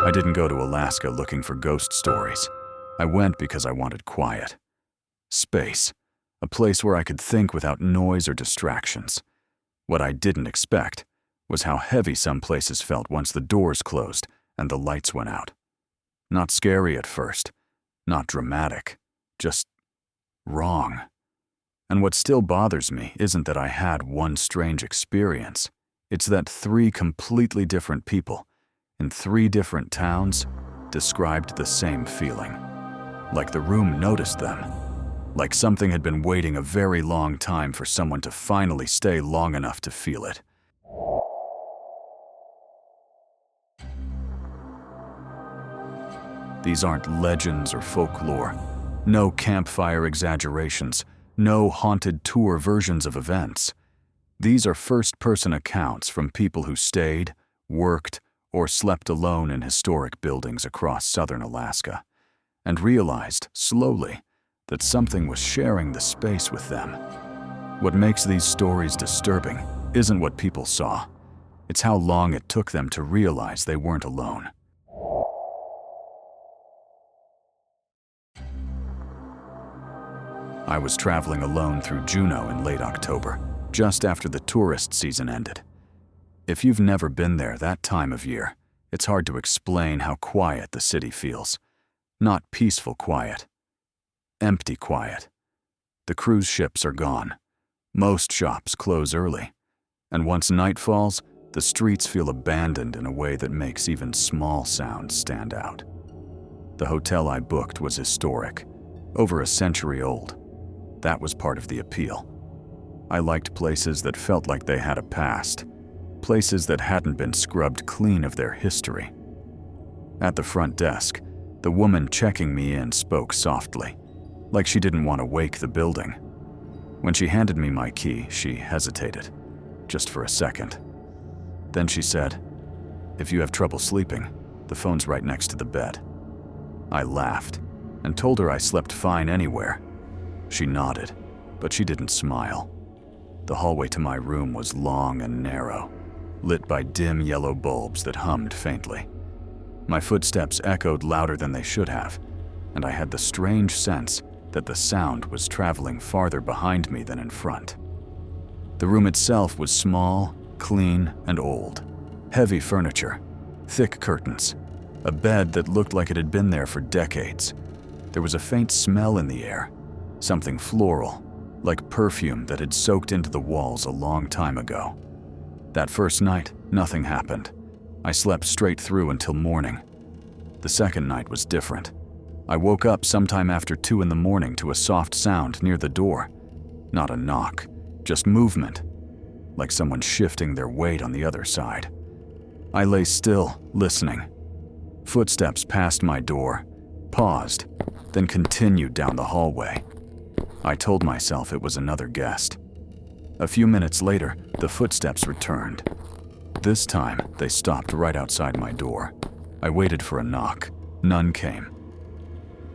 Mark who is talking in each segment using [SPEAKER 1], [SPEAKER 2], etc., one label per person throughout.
[SPEAKER 1] I didn't go to Alaska looking for ghost stories. I went because I wanted quiet. Space. A place where I could think without noise or distractions. What I didn't expect was how heavy some places felt once the doors closed and the lights went out. Not scary at first, not dramatic, just wrong. And what still bothers me isn't that I had one strange experience. It's that 3 completely different people in 3 different towns described the same feeling. Like the room noticed them. Like something had been waiting a very long time for someone to finally stay long enough to feel it. These aren't legends or folklore. No campfire exaggerations. No haunted tour versions of events. These are first-person accounts from people who stayed, worked, or slept alone in historic buildings across southern Alaska, and realized, slowly, that something was sharing the space with them. What makes these stories disturbing isn't what people saw. It's how long it took them to realize they weren't alone. I was traveling alone through Juneau in late October, just after the tourist season ended. If you've never been there that time of year, it's hard to explain how quiet the city feels. Not peaceful quiet. Empty quiet. The cruise ships are gone. Most shops close early. And once night falls, the streets feel abandoned in a way that makes even small sounds stand out. The hotel I booked was historic, over a century old. That was part of the appeal. I liked places that felt like they had a past, places that hadn't been scrubbed clean of their history. At the front desk, the woman checking me in spoke softly, like she didn't want to wake the building. When she handed me my key, she hesitated, just for a second. Then she said, "If you have trouble sleeping, the phone's right next to the bed." I laughed and told her I slept fine anywhere. She nodded, but she didn't smile. The hallway to my room was long and narrow, lit by dim yellow bulbs that hummed faintly. My footsteps echoed louder than they should have, and I had the strange sense that the sound was traveling farther behind me than in front. The room itself was small, clean, and old. Heavy furniture, thick curtains, a bed that looked like it had been there for decades. There was a faint smell in the air, something floral, like perfume that had soaked into the walls a long time ago. That first night, nothing happened. I slept straight through until morning. The second night was different. I woke up sometime after 2 in the morning to a soft sound near the door. Not a knock, just movement, like someone shifting their weight on the other side. I lay still, listening. Footsteps passed my door, paused, then continued down the hallway. I told myself it was another guest. A few minutes later, the footsteps returned. This time, they stopped right outside my door. I waited for a knock. None came.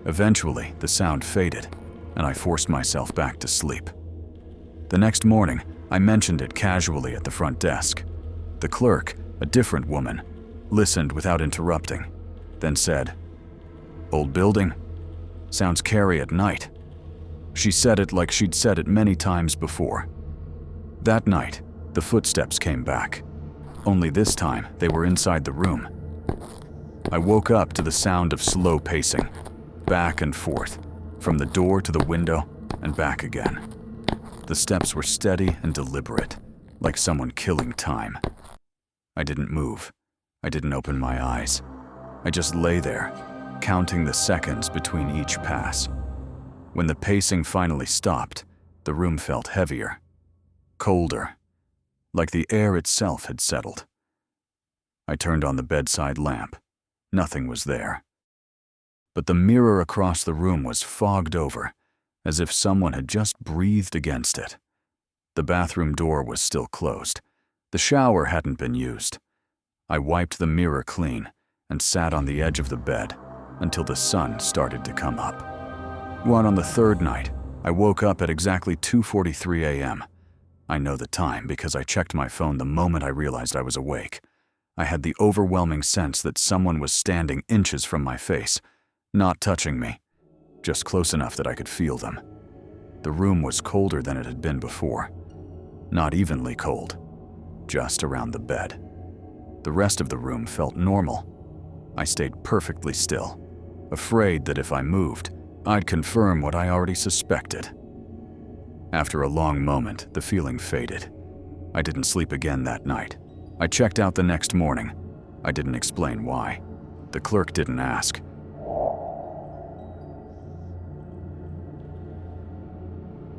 [SPEAKER 1] Eventually, the sound faded, and I forced myself back to sleep. The next morning, I mentioned it casually at the front desk. The clerk, a different woman, listened without interrupting, then said, "Old building? Sounds scary at night." She said it like she'd said it many times before. That night, the footsteps came back. Only this time, they were inside the room. I woke up to the sound of slow pacing, back and forth, from the door to the window and back again. The steps were steady and deliberate, like someone killing time. I didn't move. I didn't open my eyes. I just lay there, counting the seconds between each pass. When the pacing finally stopped, the room felt heavier, colder, like the air itself had settled. I turned on the bedside lamp. Nothing was there. But the mirror across the room was fogged over, as if someone had just breathed against it. The bathroom door was still closed. The shower hadn't been used. I wiped the mirror clean and sat on the edge of the bed until the sun started to come up. On the third night, I woke up at exactly 2:43 a.m. I know the time because I checked my phone the moment I realized I was awake. I had the overwhelming sense that someone was standing inches from my face, not touching me, just close enough that I could feel them. The room was colder than it had been before. Not evenly cold, just around the bed. The rest of the room felt normal. I stayed perfectly still, afraid that if I moved, I'd confirm what I already suspected. After a long moment, the feeling faded. I didn't sleep again that night. I checked out the next morning. I didn't explain why. The clerk didn't ask.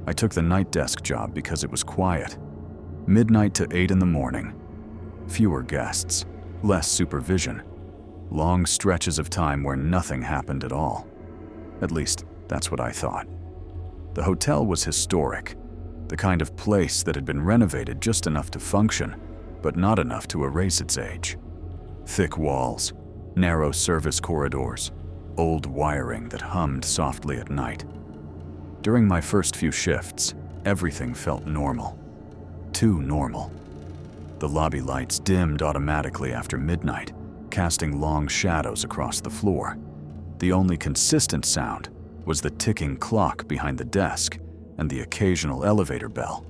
[SPEAKER 1] I took the night desk job because it was quiet. Midnight to 8 in the morning. Fewer guests, less supervision. Long stretches of time where nothing happened at all. At least, that's what I thought. The hotel was historic, the kind of place that had been renovated just enough to function, but not enough to erase its age. Thick walls, narrow service corridors, old wiring that hummed softly at night. During my first few shifts, everything felt normal. Too normal. The lobby lights dimmed automatically after midnight, casting long shadows across the floor. The only consistent sound was the ticking clock behind the desk and the occasional elevator bell.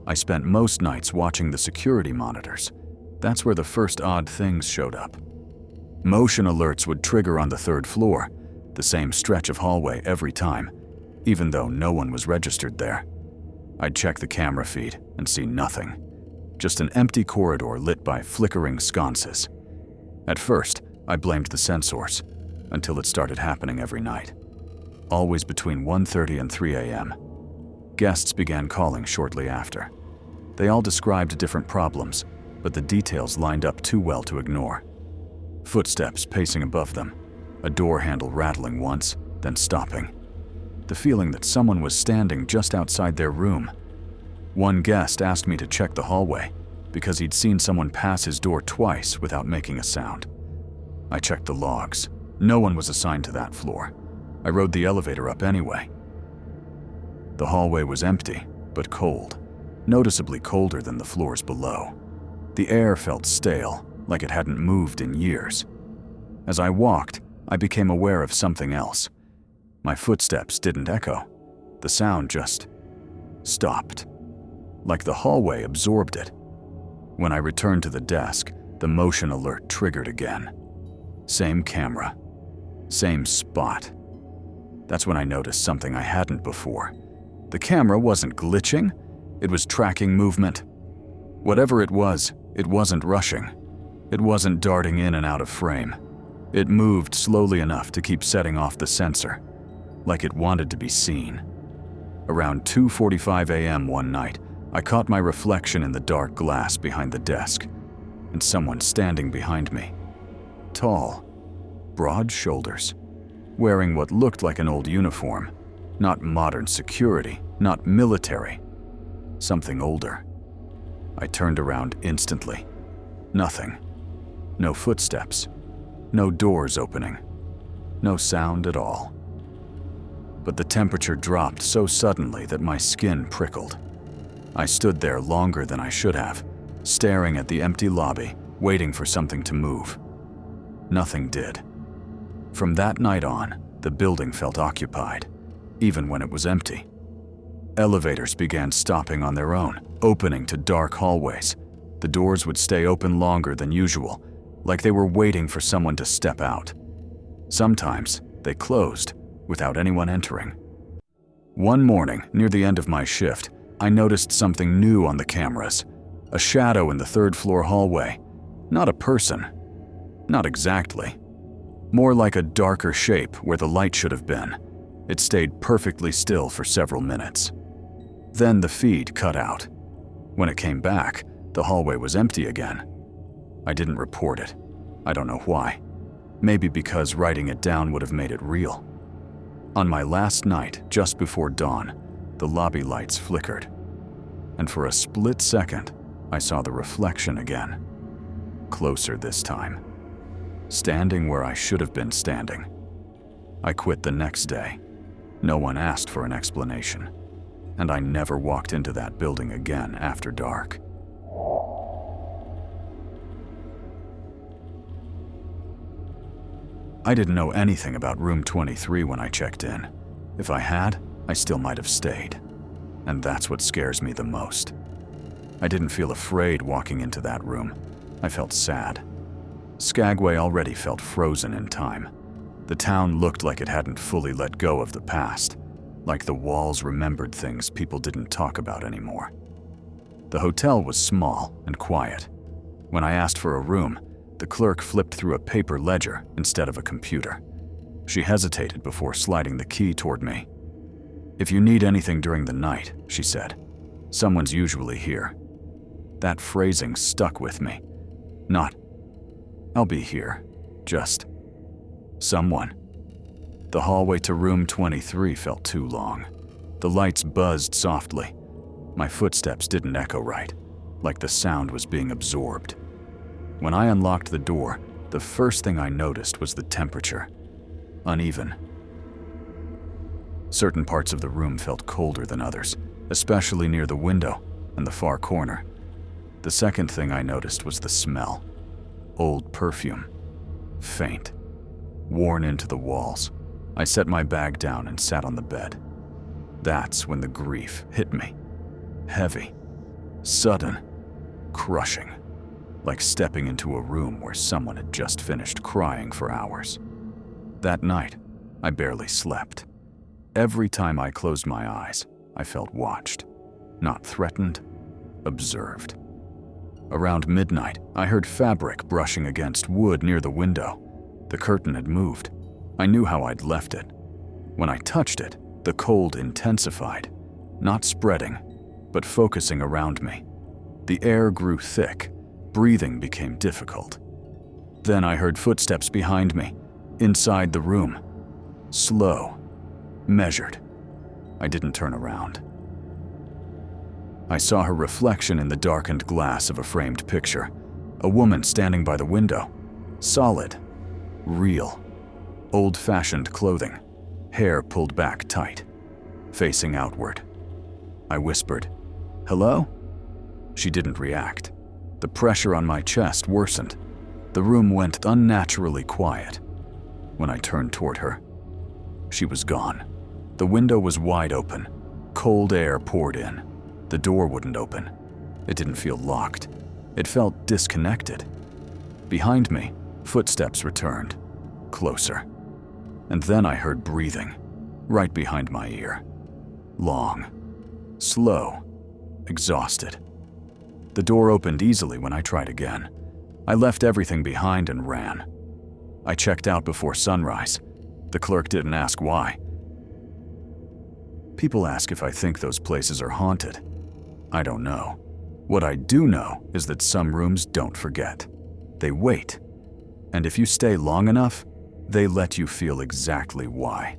[SPEAKER 1] I spent most nights watching the security monitors. That's where the first odd things showed up. Motion alerts would trigger on the 3rd floor, the same stretch of hallway every time, even though no one was registered there. I'd check the camera feed and see nothing. Just an empty corridor lit by flickering sconces. At first, I blamed the sensors, until it started happening every night. Always between 1:30 and 3 a.m. Guests began calling shortly after. They all described different problems, but the details lined up too well to ignore. Footsteps pacing above them, a door handle rattling once, then stopping. The feeling that someone was standing just outside their room. One guest asked me to check the hallway because he'd seen someone pass his door twice without making a sound. I checked the logs. No one was assigned to that floor. I rode the elevator up anyway. The hallway was empty, but cold, noticeably colder than the floors below. The air felt stale, like it hadn't moved in years. As I walked, I became aware of something else. My footsteps didn't echo. The sound just stopped, like the hallway absorbed it. When I returned to the desk, the motion alert triggered again. Same camera, same spot. That's when I noticed something I hadn't before. The camera wasn't glitching, it was tracking movement. Whatever it wasn't rushing. It wasn't darting in and out of frame. It moved slowly enough to keep setting off the sensor, like it wanted to be seen. Around 2:45 a.m. one night, I caught my reflection in the dark glass behind the desk, and someone standing behind me. Tall, broad shoulders, wearing what looked like an old uniform. Not modern security, not military. Something older. I turned around instantly. Nothing. No footsteps. No doors opening. No sound at all. But the temperature dropped so suddenly that my skin prickled. I stood there longer than I should have, staring at the empty lobby, waiting for something to move. Nothing did. From that night on, the building felt occupied, even when it was empty. Elevators began stopping on their own, opening to dark hallways. The doors would stay open longer than usual, like they were waiting for someone to step out. Sometimes they closed without anyone entering. One morning, near the end of my shift, I noticed something new on the cameras. A shadow in the 3rd floor hallway. Not a person. Not exactly. More like a darker shape where the light should have been. It stayed perfectly still for several minutes. Then the feed cut out. When it came back, the hallway was empty again. I didn't report it. I don't know why. Maybe because writing it down would have made it real. On my last night, just before dawn, the lobby lights flickered. And for a split second, I saw the reflection again. Closer this time. Standing where I should have been standing. I quit the next day. No one asked for an explanation. And I never walked into that building again after dark. I didn't know anything about room 23 when I checked in. If I had, I still might have stayed. And that's what scares me the most. I didn't feel afraid walking into that room. I felt sad. Skagway already felt frozen in time. The town looked like it hadn't fully let go of the past, like the walls remembered things people didn't talk about anymore. The hotel was small and quiet. When I asked for a room, the clerk flipped through a paper ledger instead of a computer. She hesitated before sliding the key toward me. "If you need anything during the night," she said, "someone's usually here." That phrasing stuck with me. Not, "I'll be here," just, "someone." The hallway to room 23 felt too long. The lights buzzed softly. My footsteps didn't echo right, like the sound was being absorbed. When I unlocked the door, the first thing I noticed was the temperature. Uneven. Certain parts of the room felt colder than others, especially near the window and the far corner. The second thing I noticed was the smell. Old perfume. Faint. Worn into the walls. I set my bag down and sat on the bed. That's when the grief hit me. Heavy. Sudden. Crushing. Like stepping into a room where someone had just finished crying for hours. That night, I barely slept. Every time I closed my eyes, I felt watched. Not threatened, observed. Around midnight, I heard fabric brushing against wood near the window. The curtain had moved. I knew how I'd left it. When I touched it, the cold intensified, not spreading, but focusing around me. The air grew thick. Breathing became difficult. Then I heard footsteps behind me, inside the room. Slow. Measured. I didn't turn around. I saw her reflection in the darkened glass of a framed picture. A woman standing by the window. Solid. Real. Old-fashioned clothing. Hair pulled back tight. Facing outward. I whispered, "Hello?" She didn't react. The pressure on my chest worsened. The room went unnaturally quiet. When I turned toward her, she was gone. The window was wide open. Cold air poured in. The door wouldn't open. It didn't feel locked. It felt disconnected. Behind me, footsteps returned. Closer. And then I heard breathing, right behind my ear. Long. Slow. Exhausted. The door opened easily when I tried again. I left everything behind and ran. I checked out before sunrise. The clerk didn't ask why. People ask if I think those places are haunted. I don't know. What I do know is that some rooms don't forget. They wait. And if you stay long enough, they let you feel exactly why.